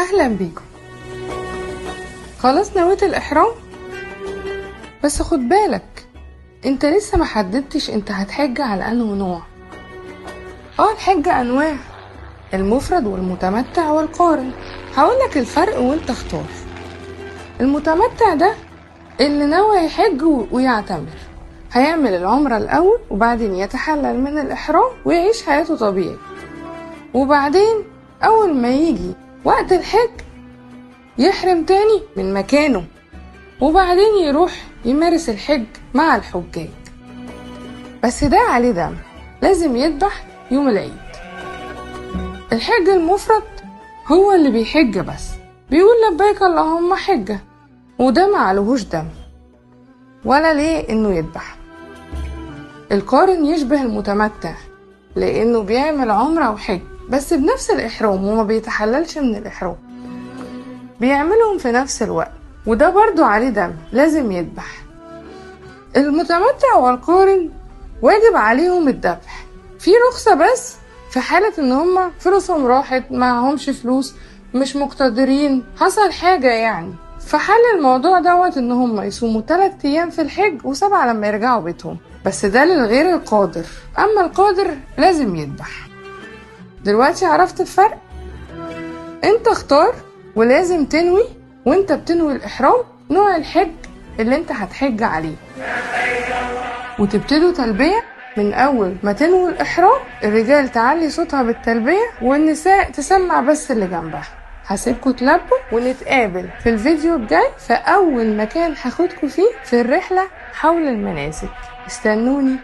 اهلا بيكم. خلاص نويت الاحرام؟ بس خد بالك انت لسه ما حددتش انت هتحج على انه نوع. الحج انواع، المفرد والمتمتع والقارن. هقولك الفرق وانت اختار. المتمتع ده اللي ناوي يحج ويعتمر، هيعمل العمرة الاول وبعدين يتحلل من الاحرام ويعيش حياته طبيعي، وبعدين اول ما يجي وقت الحج يحرم تاني من مكانه، وبعدين يروح يمارس الحج مع الحجاج. بس ده عليه دم، لازم يذبح يوم العيد. الحج المفرد هو اللي بيحج بس، بيقول لبيك اللهم حجة، وده ما عليهوش دم ولا ليه انه يذبح. القارن يشبه المتمتع لانه بيعمل عمرة وحج بس بنفس الاحرام وما بيتحللش من الاحرام، بيعملهم في نفس الوقت، وده برضو عليه دم لازم يذبح. المتمتع والقارن واجب عليهم الذبح، في رخصة بس في حالة ان هما فلوسهم راحت، معهمش فلوس، مش مقتدرين، حصل حاجة يعني. فحل الموضوع دوت ان هما يصوموا 3 ايام في الحج و7 لما يرجعوا بيتهم، بس ده للغير القادر، اما القادر لازم يذبح. دلوقتي عرفت الفرق؟ انت اختار، ولازم تنوي وانت بتنوي الاحرام نوع الحج اللي انت هتحج عليه، وتبتدوا تلبية من اول ما تنوي الاحرام. الرجال تعلي صوتها بالتلبية والنساء تسمع بس اللي جنبها. هسيبكوا تلبوا ونتقابل في الفيديو الجاي في اول مكان هاخدكوا فيه في الرحلة حول المناسك. استنوني.